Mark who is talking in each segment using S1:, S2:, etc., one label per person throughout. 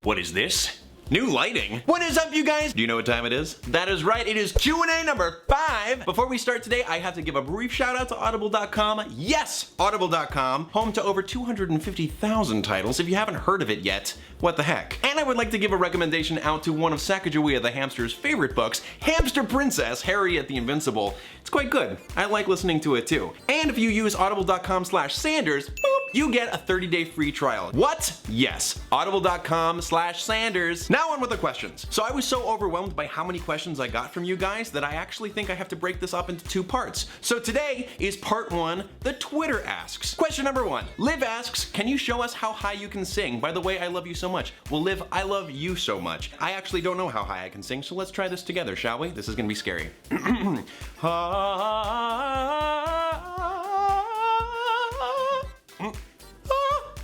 S1: What is this? New lighting? What is up, you guys? Do you know what time it is? That is right, it is Q&A number 5. Before we start today, I have to give a brief shout out to audible.com. Yes, audible.com, home to over 250,000 titles. If you haven't heard of it yet, what the heck? And I would like to give a recommendation out to one of Sacagawea the hamster's favorite books, Hamster Princess, Harriet the Invincible. It's quite good. I like listening to it too. And if you use audible.com/Sanders, boop, you get a 30-day free trial. What? Yes, audible.com/Sanders. Now on with the questions. So I was so overwhelmed by how many questions I got from you guys that I actually think I have to break this up into 2 parts. So today is part 1, the Twitter asks. Question number 1, Liv asks, can you show us how high you can sing? By the way, I love you so much. Well, Liv, I love you so much. I actually don't know how high I can sing, so let's try this together, shall we? This is gonna be scary.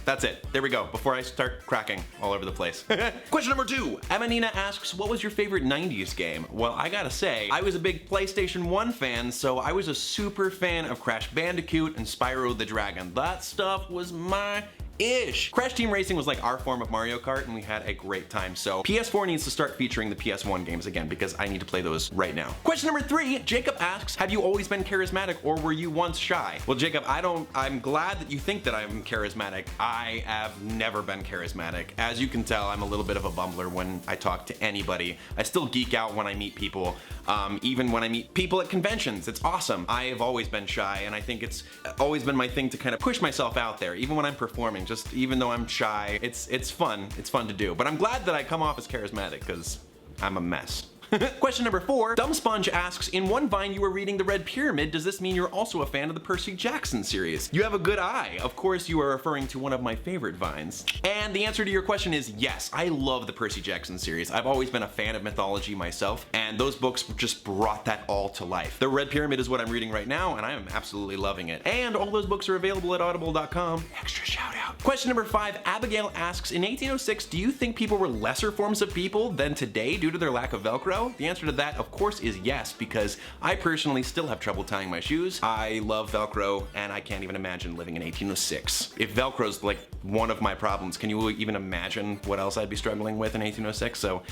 S1: That's it. There we go, before I start cracking all over the place. Question number 2. Emanina asks, what was your favorite 90s game? Well, I gotta say, I was a big PlayStation 1 fan, so I was a super fan of Crash Bandicoot and Spyro the Dragon. That stuff was my ish. Crash Team Racing was like our form of Mario Kart, and we had a great time. So PS4 needs to start featuring the PS1 games again because I need to play those right now. Question number 3, Jacob asks, have you always been charismatic or were you once shy? Well, Jacob, I'm glad that you think that I'm charismatic. I have never been charismatic. As you can tell, I'm a little bit of a bumbler when I talk to anybody. I still geek out when I meet people, even when I meet people at conventions. It's awesome. I have always been shy, and I think it's always been my thing to kind of push myself out there, even when I'm performing. Just even though I'm shy, it's fun. It's fun to do. But I'm glad that I come off as charismatic because I'm a mess. Question number 4, Dumb Sponge asks, in one Vine you were reading The Red Pyramid, does this mean you're also a fan of the Percy Jackson series? You have a good eye. Of course you are referring to one of my favorite Vines. And the answer to your question is yes, I love the Percy Jackson series. I've always been a fan of mythology myself, and those books just brought that all to life. The Red Pyramid is what I'm reading right now, and I am absolutely loving it. And all those books are available at audible.com. Extra shout out. Question number 5, Abigail asks, in 1806, do you think people were lesser forms of people than today due to their lack of Velcro? The answer to that, of course, is yes, because I personally still have trouble tying my shoes. I love Velcro, and I can't even imagine living in 1806. If Velcro's like one of my problems, can you even imagine what else I'd be struggling with in 1806? So,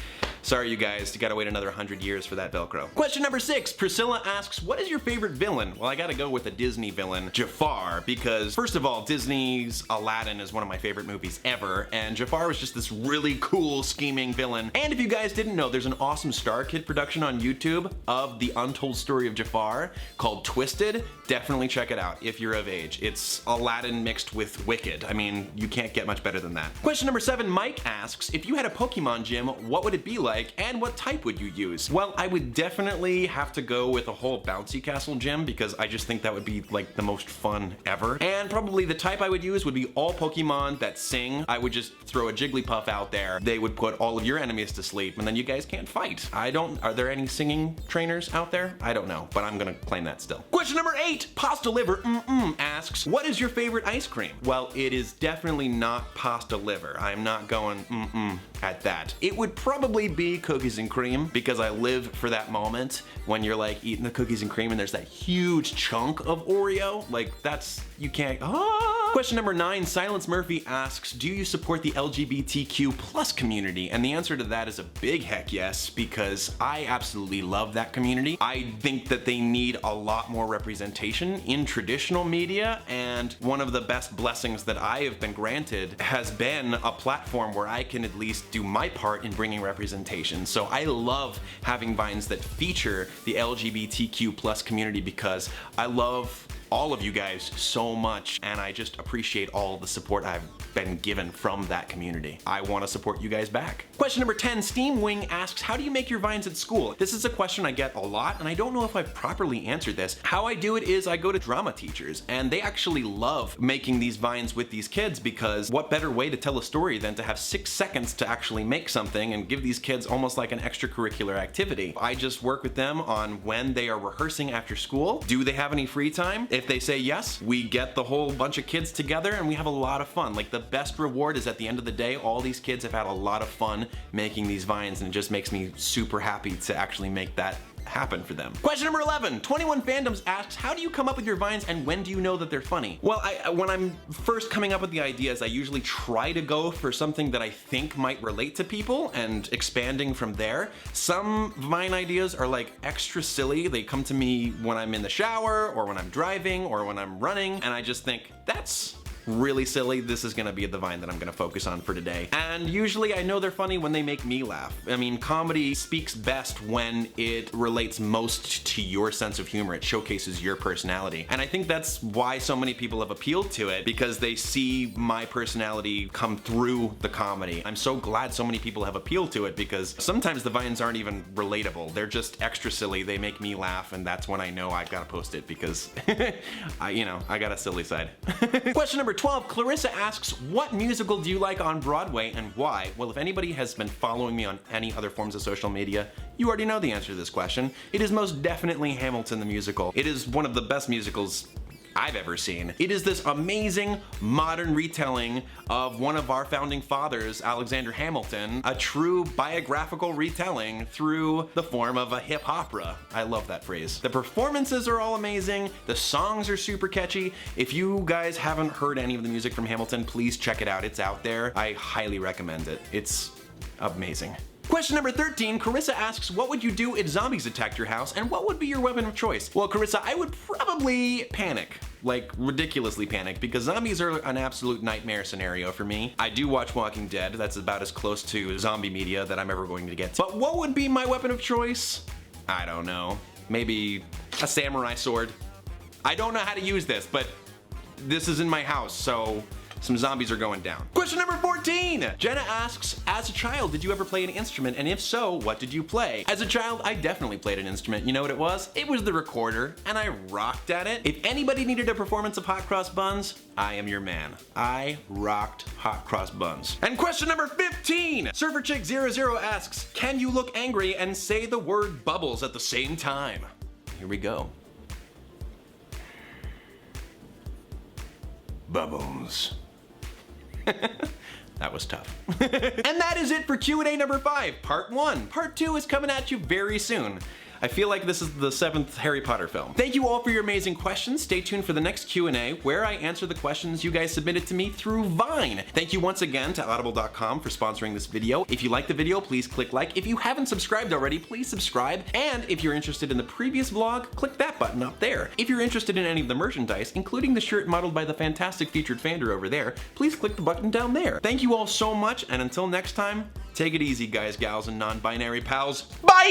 S1: sorry you guys, you gotta wait another 100 years for that Velcro. Question number 6, Priscilla asks, what is your favorite villain? Well, I gotta go with a Disney villain, Jafar, because first of all, Disney's Aladdin is one of my favorite movies ever, and Jafar was just this really cool, scheming villain. And if you guys didn't know, there's an awesome Star Kid production on YouTube of the untold story of Jafar called Twisted. Definitely check it out if you're of age. It's Aladdin mixed with Wicked. I mean, you can't get much better than that. Question number 7, Mike asks, if you had a Pokemon gym, what would it be like and what type would you use? Well, I would definitely have to go with a whole bouncy castle gym because I just think that would be like the most fun ever. And probably the type I would use would be all Pokemon that sing. I would just throw a Jigglypuff out there. They would put all of your enemies to sleep and then you guys can't fight. Are there any singing trainers out there? I don't know, but I'm gonna claim that still. Question number 8, Pasta Liver asks, what is your favorite ice cream? Well, it is definitely not Pasta Liver. I'm not going at that. It would probably be cookies and cream because I live for that moment when you're like eating the cookies and cream and there's that huge chunk of Oreo. Like that's, you can't, Question number 9, Silence Murphy asks, do you support the LGBTQ plus community? And the answer to that is a big heck yes, because I absolutely love that community. I think that they need a lot more representation in traditional media, and one of the best blessings that I have been granted has been a platform where I can at least do my part in bringing representation. So I love having Vines that feature the LGBTQ plus community because I love all of you guys so much, and I just appreciate all the support I've been given from that community. I want to support you guys back. Question number 10, Steam Wing asks, how do you make your Vines at school? This is a question I get a lot, and I don't know if I've properly answered this. How I do it is I go to drama teachers, and they actually love making these Vines with these kids because what better way to tell a story than to have 6 seconds to actually make something and give these kids almost like an extracurricular activity. I just work with them on when they are rehearsing after school. Do they have any free time? If they say yes, we get the whole bunch of kids together and we have a lot of fun. Like the best reward is at the end of the day, all these kids have had a lot of fun making these Vines, and it just makes me super happy to actually make that happen for them. Question number 11, 21 Fandoms asks, how do you come up with your vines and when do you know that they're funny? Well, when I'm first coming up with the ideas, I usually try to go for something that I think might relate to people and expanding from there. Some Vine ideas are like extra silly. They come to me when I'm in the shower or when I'm driving or when I'm running, and I just think, that's really silly. This is gonna be the Vine that I'm gonna focus on for today. And usually I know they're funny when they make me laugh. I mean, comedy speaks best when it relates most to your sense of humor. It showcases your personality. And I think that's why so many people have appealed to it, because they see my personality come through the comedy. I'm so glad so many people have appealed to it, because sometimes the Vines aren't even relatable. They're just extra silly. They make me laugh, and that's when I know I've gotta post it, because I got a silly side. Question number 12, Clarissa asks, what musical do you like on Broadway and why? Well, if anybody has been following me on any other forms of social media, you already know the answer to this question. It is most definitely Hamilton the musical. It is one of the best musicals I've ever seen. It is this amazing modern retelling of one of our founding fathers, Alexander Hamilton, a true biographical retelling through the form of a hip opera. I love that phrase. The performances are all amazing. The songs are super catchy. If you guys haven't heard any of the music from Hamilton, please check it out. It's out there. I highly recommend it. It's amazing. Question number 13, Carissa asks, what would you do if zombies attacked your house and what would be your weapon of choice? Well, Carissa, I would probably panic. Like, ridiculously panic, because zombies are an absolute nightmare scenario for me. I do watch Walking Dead. That's about as close to zombie media that I'm ever going to get to. But what would be my weapon of choice? I don't know. Maybe a samurai sword. I don't know how to use this, but this is in my house, so some zombies are going down. Question number 14! Jenna asks, as a child, did you ever play an instrument? And if so, what did you play? As a child, I definitely played an instrument. You know what it was? It was the recorder, and I rocked at it. If anybody needed a performance of hot cross buns, I am your man. I rocked hot cross buns. And question number 15! SurferChick00 asks, can you look angry and say the word bubbles at the same time? Here we go. Bubbles. That was tough. And that is it for Q&A number 5, part 1. Part 2 is coming at you very soon. I feel like this is the 7th Harry Potter film. Thank you all for your amazing questions. Stay tuned for the next Q&A where I answer the questions you guys submitted to me through Vine. Thank you once again to audible.com for sponsoring this video. If you like the video, please click like. If you haven't subscribed already, please subscribe. And if you're interested in the previous vlog, click that button up there. If you're interested in any of the merchandise, including the shirt modeled by the fantastic featured Fander over there, please click the button down there. Thank you all so much, and until next time, take it easy, guys, gals, and non-binary pals. Bye!